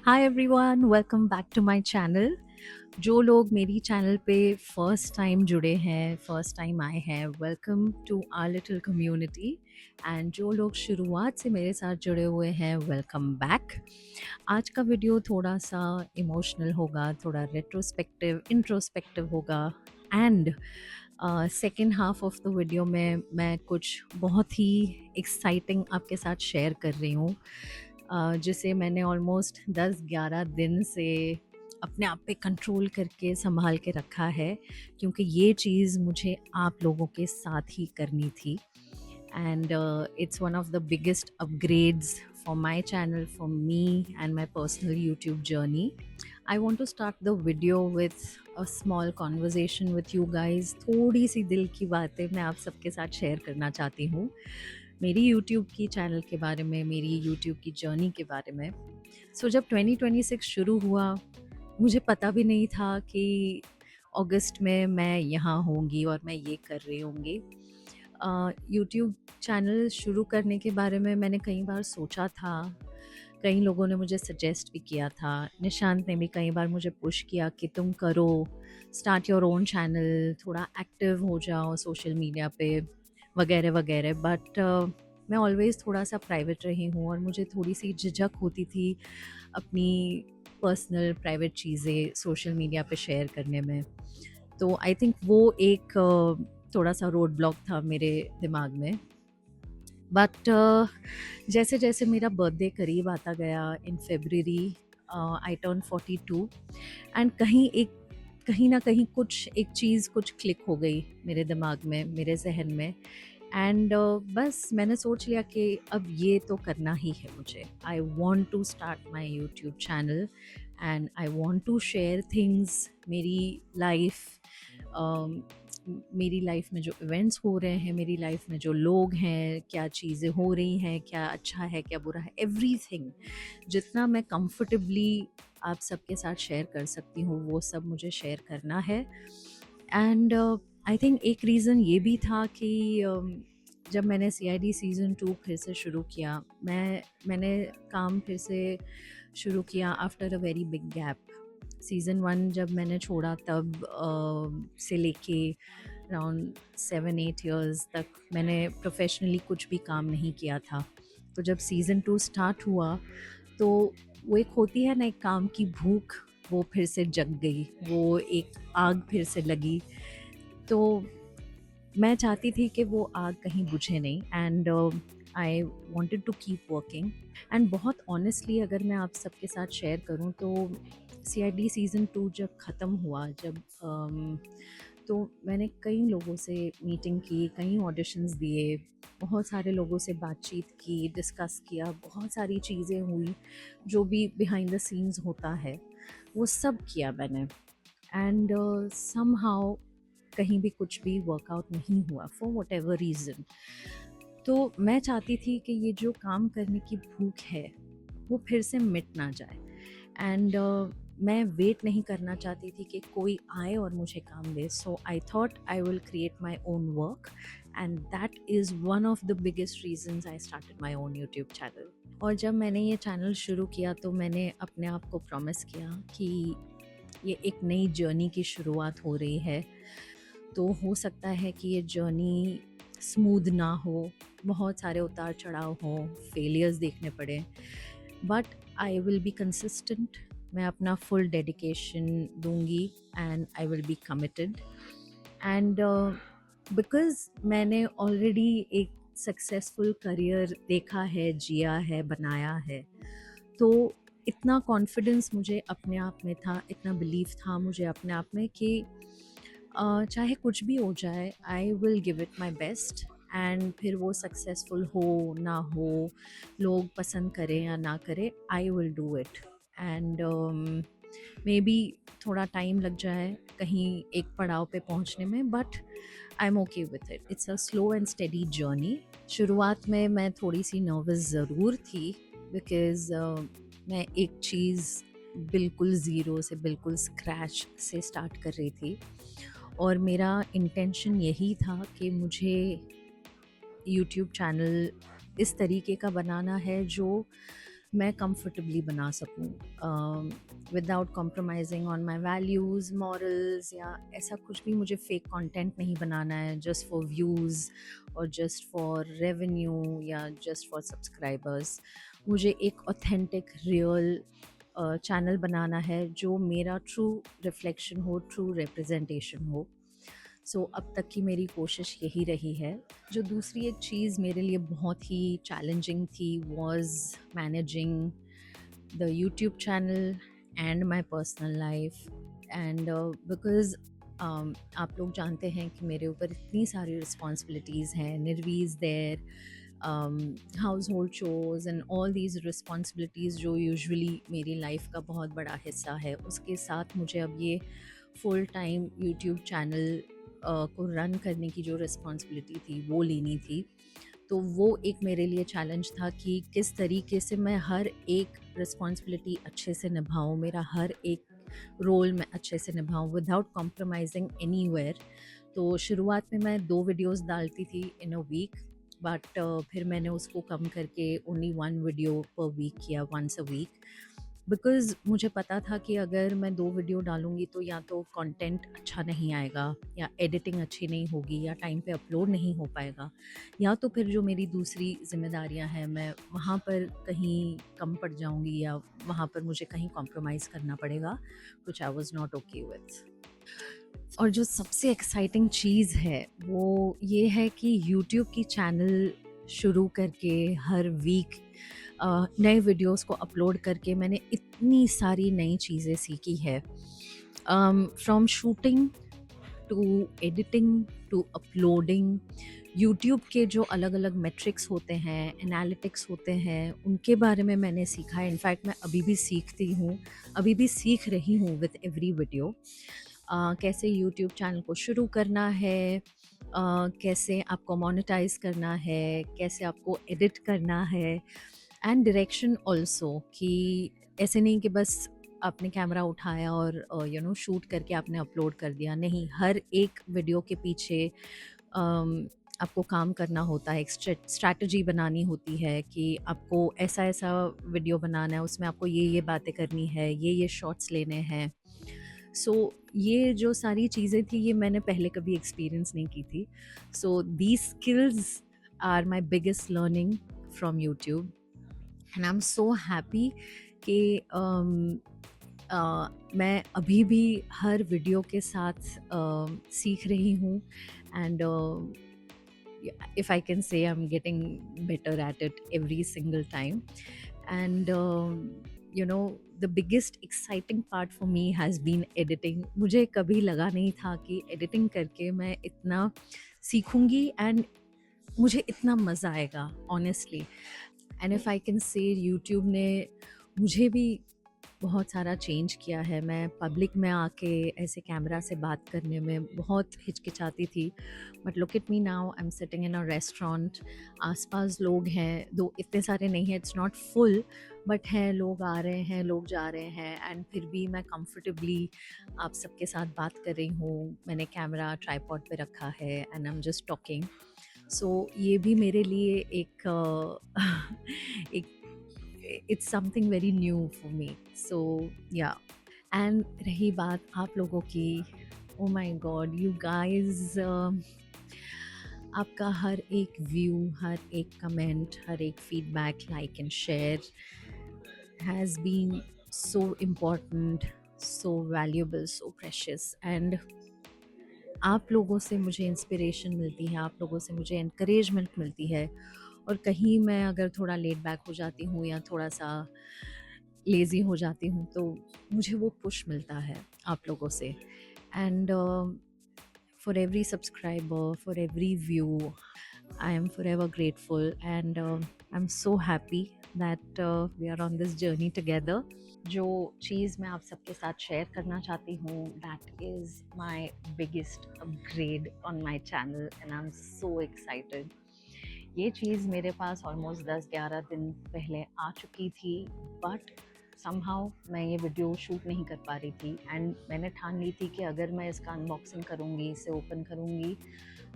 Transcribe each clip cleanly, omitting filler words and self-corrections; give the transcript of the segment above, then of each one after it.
Hi everyone, welcome back to my channel. जो लोग मेरी चैनल पे फर्स्ट टाइम जुड़े हैं, फर्स्ट टाइम आए हैं, welcome to our little community. And जो लोग शुरुआत से मेरे साथ जुड़े हुए हैं, वेलकम बैक। आज का वीडियो थोड़ा सा इमोशनल होगा, थोड़ा रेट्रोस्पेक्टिव इंट्रोस्पेक्टिव होगा। And second half of the video में मैं कुछ बहुत ही एक्साइटिंग आपके साथ शेयर कर रही हूँ, जिसे मैंने ऑलमोस्ट 10-11 दिन से अपने आप पे कंट्रोल करके संभाल के रखा है, क्योंकि ये चीज़ मुझे आप लोगों के साथ ही करनी थी। And it's one of the biggest upgrades for my channel, for me and my personal YouTube journey. I want to start the video with a small conversation with you guys। थोड़ी सी दिल की बातें मैं आप सबके साथ शेयर करना चाहती हूँ, मेरी यूट्यूब की चैनल के बारे में, मेरी यूट्यूब की जर्नी के बारे में। जब 2026 शुरू हुआ, मुझे पता भी नहीं था कि अगस्त में मैं यहाँ होंगी और मैं ये कर रही होंगी। यूट्यूब चैनल शुरू करने के बारे में मैंने कई बार सोचा था, कई लोगों ने मुझे सजेस्ट भी किया था, निशांत ने भी कई बार मुझे पुश किया कि तुम करो, स्टार्ट योर ओन चैनल, थोड़ा एक्टिव हो जाओ सोशल मीडिया पे वगैरह वगैरह। बट मैं ऑलवेज़ थोड़ा सा प्राइवेट रही हूँ और मुझे थोड़ी सी झिझक होती थी अपनी पर्सनल प्राइवेट चीज़ें सोशल मीडिया पे शेयर करने में। तो आई थिंक वो एक थोड़ा सा रोड ब्लॉक था मेरे दिमाग में। बट जैसे जैसे मेरा बर्थडे करीब आता गया इन फेब्रुअरी, आई टर्न 42। एंड कहीं ना कहीं कुछ एक चीज़ कुछ क्लिक हो गई मेरे दिमाग में, मेरे जहन में। एंड बस मैंने सोच लिया कि अब ये तो करना ही है मुझे। I want to start my YouTube channel and I want to share things, मेरी लाइफ, मेरी लाइफ में जो इवेंट्स हो रहे हैं, मेरी लाइफ में जो लोग हैं, क्या चीज़ें हो रही हैं, क्या अच्छा है क्या बुरा है, एवरीथिंग जितना मैं कंफर्टेबली आप सबके साथ शेयर कर सकती हूँ वो सब मुझे शेयर करना है। एंड आई थिंक एक रीज़न ये भी था कि जब मैंने CID सीज़न 2 फिर से शुरू किया, मैंने काम फिर से शुरू किया after a very big gap. Season 1 जब मैंने छोड़ा तब से लेके अराउंड 7-8 इयर्स तक मैंने प्रोफेशनली कुछ भी काम नहीं किया था। तो जब सीज़न 2 स्टार्ट हुआ तो वो एक होती है ना, एक काम की भूख, वो फिर से जग गई, वो एक आग फिर से लगी। तो मैं चाहती थी कि वो आग कहीं बुझे नहीं। And I wanted to keep working. And बहुत ऑनेस्टली अगर मैं आप सबके साथ शेयर करूं तो CID सीज़न 2 जब ख़त्म हुआ, जब तो मैंने कई लोगों से मीटिंग की, कई ऑडिशंस दिए, बहुत सारे लोगों से बातचीत की, डिस्कस किया, बहुत सारी चीज़ें हुई जो भी बिहाइंड द सीन्स होता है, वो सब किया मैंने। एंड समहाउ कहीं भी कुछ भी वर्कआउट नहीं हुआ फॉर वट एवर रीज़न। तो मैं चाहती थी कि ये जो काम करने की भूख है वो फिर से मिट ना जाए। एंड मैं वेट नहीं करना चाहती थी कि कोई आए और मुझे काम दे। So I thought I will create my own work, and that is one of the biggest reasons I started my own YouTube channel. और जब मैंने ये चैनल शुरू किया तो मैंने अपने आप को प्रॉमिस किया कि ये एक नई जर्नी की शुरुआत हो रही है। तो हो सकता है कि ये जर्नी स्मूथ ना हो, बहुत सारे उतार चढ़ाव हों, फेलियर्स देखने पड़े, but I will be consistent. मैं अपना फुल डेडिकेशन दूंगी and I will be committed. And because मैंने ऑलरेडी एक सक्सेसफुल करियर देखा है, जिया है, बनाया है, तो इतना कॉन्फिडेंस मुझे अपने आप में था, इतना बिलीव था मुझे अपने आप में कि चाहे कुछ भी हो जाए, I will give it my best. And फिर वो सक्सेसफुल हो ना हो, लोग पसंद करें या ना करें, I will do it. And may be थोड़ा टाइम लग जाए कहीं एक पड़ाव पे पहुंचने में, but I am okay with it. It's a slow and steady journey. शुरुआत में मैं थोड़ी सी नर्वस ज़रूर थी, बिकॉज़ मैं एक चीज़ बिल्कुल ज़ीरो से, बिल्कुल स्क्रैच से स्टार्ट कर रही थी। और मेरा इंटेंशन यही था कि मुझे यूट्यूब चैनल इस तरीके का बनाना है जो मैं कंफर्टेबली बना सकूं, without compromising on my values, morals, या ऐसा कुछ भी मुझे फेक कंटेंट नहीं बनाना है जस्ट फॉर व्यूज़ और जस्ट फॉर रेवेन्यू या जस्ट फॉर सब्सक्राइबर्स। मुझे एक ऑथेंटिक रियल चैनल बनाना है जो मेरा ट्रू रिफ्लेक्शन हो, ट्रू रिप्रेजेंटेशन हो। सो अब तक की मेरी कोशिश यही रही है। जो दूसरी एक चीज़ मेरे लिए बहुत ही चैलेंजिंग थी was managing the YouTube channel and my personal life, and because आप लोग जानते हैं कि मेरे ऊपर इतनी सारी रिस्पॉन्सिबिलिटीज़ हैं, Nirvi is there, household chores and all these responsibilities जो यूजुअली मेरी लाइफ का बहुत बड़ा हिस्सा है, उसके साथ मुझे अब ये फुल टाइम यूट्यूब चैनल को रन करने की जो रिस्पॉन्सिबिलिटी थी वो लेनी थी। तो वो एक मेरे लिए चैलेंज था कि किस तरीके से मैं हर एक रिस्पॉन्सिबिलिटी अच्छे से निभाऊँ, मेरा हर एक रोल मैं अच्छे से निभाऊँ विदाउट कॉम्प्रोमाइजिंग एनीवेयर। तो शुरुआत में मैं 2 वीडियोस डालती थी इन अ वीक, बट फिर मैंने उसको कम करके ओनली 1 वीडियो पर वीक किया, वंस अ वीक। बिकॉज़ मुझे पता था कि अगर मैं 2 वीडियो डालूँगी तो या तो कंटेंट अच्छा नहीं आएगा, या एडिटिंग अच्छी नहीं होगी, या टाइम पे अपलोड नहीं हो पाएगा, या तो फिर जो मेरी दूसरी ज़िम्मेदारियाँ हैं मैं वहाँ पर कहीं कम पड़ जाऊँगी, या वहाँ पर मुझे कहीं कॉम्प्रोमाइज़ करना पड़ेगा, which I was not okay with. और जो सबसे एक्साइटिंग चीज़ है वो ये है कि यूट्यूब की चैनल शुरू करके हर वीक नए वीडियोस को अपलोड करके मैंने इतनी सारी नई चीज़ें सीखी है, from shooting to editing to uploading. YouTube के जो अलग अलग मेट्रिक्स होते हैं, एनालिटिक्स होते हैं, उनके बारे में मैंने सीखा है। इनफैक्ट मैं अभी भी सीखती हूँ, अभी भी सीख रही हूँ विथ एवरी वीडियो। कैसे यूट्यूब चैनल को शुरू करना है, कैसे आपको मोनेटाइज करना है, कैसे आपको एडिट करना है, एंड डायरेक्शन ऑल्सो, कि ऐसे नहीं कि बस आपने कैमरा उठाया और शूट करके आपने अपलोड कर दिया। नहीं, हर एक वीडियो के पीछे आपको काम करना होता है, एक स्ट्रैटेजी बनानी होती है कि आपको ऐसा ऐसा वीडियो बनाना है, उसमें आपको ये बातें करनी है, ये शॉट्स लेने हैं। सो ये जो सारी चीज़ें थी ये मैंने पहले कभी एक्सपीरियंस नहीं की थी। So these skills are my biggest learning from YouTube, and I am so happy कि मैं अभी भी हर वीडियो के साथ सीख रही हूँ, and if I can say, I'm getting better at it every single time. And the biggest exciting part for me has been editing. मुझे कभी लगा नहीं था कि एडिटिंग करके मैं इतना सीखूंगी एंड मुझे इतना मज़ा आएगा, honestly. And if I can say, YouTube ने मुझे भी बहुत सारा चेंज किया है। मैं पब्लिक में आके ऐसे कैमरा से बात करने में बहुत हिचकिचाती थी, but look at me now, I am sitting in a restaurant, आसपास लोग हैं, दो इतने सारे नहीं हैं, इट्स नॉट फुल, बट हैं, लोग आ रहे हैं, लोग जा रहे हैं, एंड फिर भी मैं कंफर्टेबली आप सबके साथ बात कर रही हूँ। मैंने कैमरा ट्राइपॉड पे रखा है and I am just talking. So ये भी मेरे लिए एक एक it's something very new for me. So yeah. And रही बात आप लोगों की, oh my god, you guys, आपका हर एक व्यू, हर एक कमेंट, हर एक feedback, like and share has been so important, so valuable, so precious. And आप लोगों से मुझे इंस्पिरेशन मिलती है, आप लोगों से मुझे encouragement मिलती है, और कहीं मैं अगर थोड़ा लेट बैक हो जाती हूँ या थोड़ा सा लेज़ी हो जाती हूँ तो मुझे वो पुश मिलता है आप लोगों से। And for every subscriber, for every view, I am forever grateful, and I am so happy that we are on this journey together. जो चीज़ मैं आप सबके साथ शेयर करना चाहती हूँ, that is my biggest upgrade on my channel, and I am so excited. ये चीज़ मेरे पास ऑलमोस्ट 10-11 दिन पहले आ चुकी थी, बट समहाउ मैं ये वीडियो शूट नहीं कर पा रही थी, एंड मैंने ठान ली थी कि अगर मैं इसका अनबॉक्सिंग करूँगी, इसे ओपन करूँगी,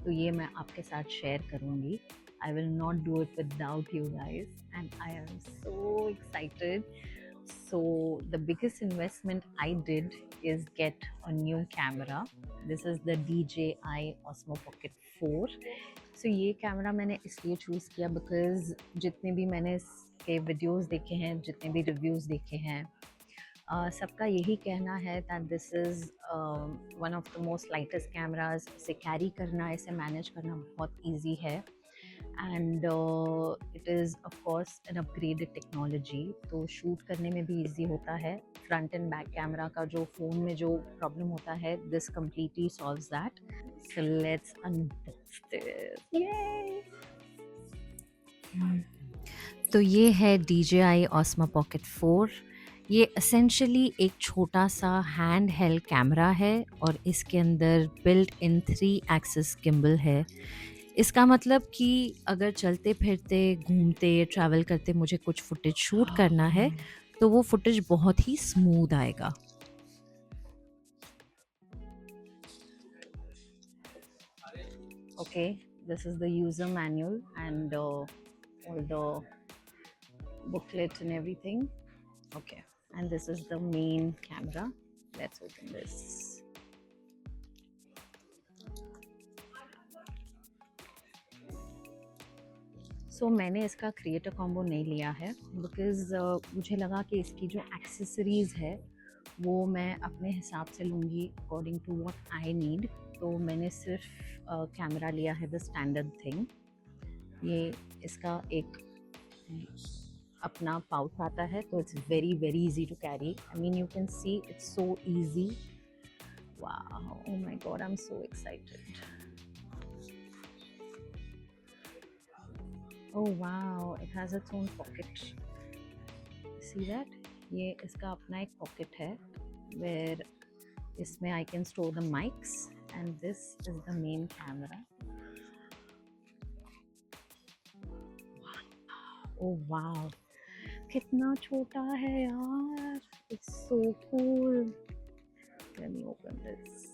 तो ये मैं आपके साथ शेयर करूँगी। I will not do it without you guys, and I am so excited. So, the biggest investment I did is get a new camera. This is the DJI Osmo Pocket 4. So ये camera मैंने इसलिए choose किया because जितने भी मैंने इसके videos देखे हैं, जितने भी रिव्यूज़ देखे हैं, सबका यही कहना है that this is one of the most lightest cameras. इसे कैरी करना, इसे मैनेज करना बहुत ईजी है, and it is of course an upgraded technology, तो शूट करने में भी इजी होता है। फ्रंट एंड बैक कैमरा का जो फ़ोन में जो प्रॉब्लम होता है, this completely solves that. So let's unbox this, ये तो ये है DJI Osmo Pocket 4। ये एसेंशियली एक छोटा सा हैंड हेल्ड कैमरा है और इसके अंदर बिल्ट इन 3 एक्सिस गिम्बल है। इसका मतलब कि अगर चलते फिरते, घूमते, ट्रैवल करते मुझे कुछ फुटेज शूट करना है तो वो फुटेज बहुत ही स्मूथ आएगा। Okay, this is the user manual and all the booklet and everything. Okay, and this is the main camera. Let's open this. So मैंने इसका क्रिएटर कॉम्बो नहीं लिया है बिकॉज़ मुझे लगा कि इसकी जो एक्सेसरीज़ है वो मैं अपने हिसाब से लूँगी according to what I need. तो मैंने सिर्फ कैमरा लिया है, द स्टैंडर्ड थिंग। ये इसका एक अपना पाउच आता है, तो it's very very easy to carry. I mean you can see it's so easy. Wow, oh my god, I am so excited. Oh wow, it has its own pocket. See that? ये इसका अपना एक pocket है where इसमें I can store the mics, and this is the main camera. Oh wow, कितना छोटा है यार, it's so cool. Let me open this.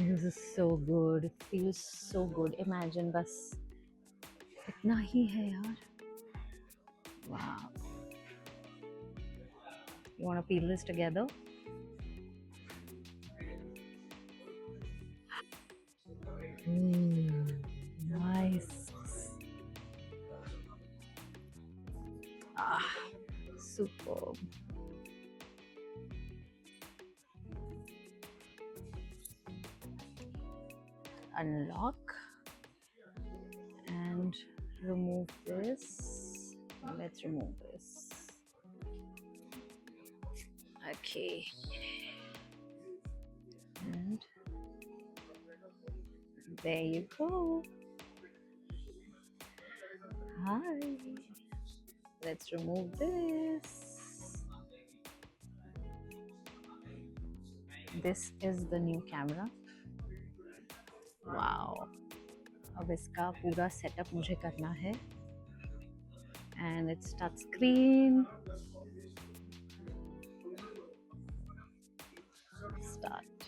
This is so good, it feels so good. Imagine बस इतना ही है यार। Wow, you want to peel this together? Nice. Ah, superb. Unlock and remove this. Let's remove this. Okay. And there you go. Hi. Let's remove this. This is the new camera. Wow. अब इसका पूरा setup मुझे करना है, and it's touch screen. Start.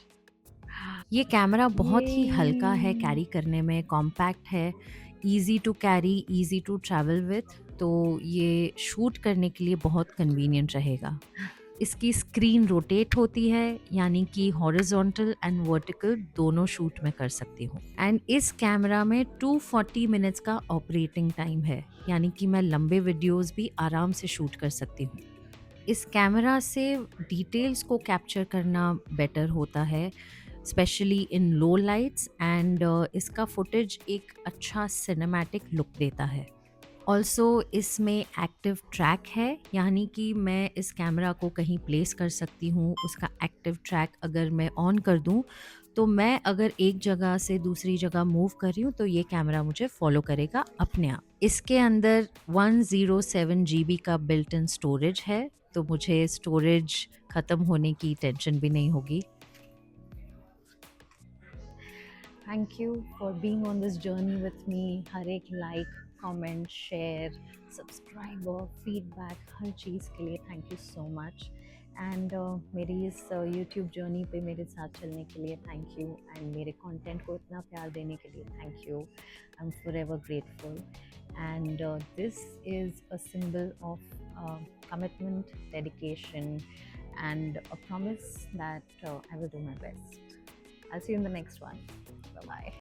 ये camera बहुत ही हल्का है कैरी करने में, कॉम्पैक्ट है, easy to carry, easy to travel with, तो ये शूट करने के लिए बहुत कन्वीनियंट रहेगा। इसकी स्क्रीन रोटेट होती है, यानी कि हॉरिजॉन्टल एंड वर्टिकल दोनों शूट में कर सकती हूँ। एंड इस कैमरा में 240 मिनट्स का ऑपरेटिंग टाइम है, यानी कि मैं लंबे वीडियोस भी आराम से शूट कर सकती हूँ। इस कैमरा से डिटेल्स को कैप्चर करना बेटर होता है, specially in low lights, and इसका फुटेज एक अच्छा सिनेमैटिक लुक देता है। ऑल्सो इसमें एक्टिव ट्रैक है, यानी कि मैं इस कैमरा को कहीं प्लेस कर सकती हूँ। उसका एक्टिव ट्रैक अगर मैं ऑन कर दूँ तो मैं अगर एक जगह से दूसरी जगह मूव कर रही हूँ तो ये कैमरा मुझे फॉलो करेगा अपने आप। इसके अंदर 107 GB का बिल्ट इन स्टोरेज है, तो मुझे स्टोरेज ख़त्म होने की टेंशन भी नहीं होगी। Thank you for being on this journey with me. हर एक like, comment, share, subscriber, feedback, हर चीज़ के लिए thank you so much. And मेरी इस यूट्यूब जर्नी पे मेरे साथ चलने के लिए थैंक यू, एंड मेरे कंटेंट को इतना प्यार देने के लिए thank you. I am forever grateful, and this is a symbol of commitment, dedication, and a promise that I will do my best. I'll see you in the next one. Bye bye.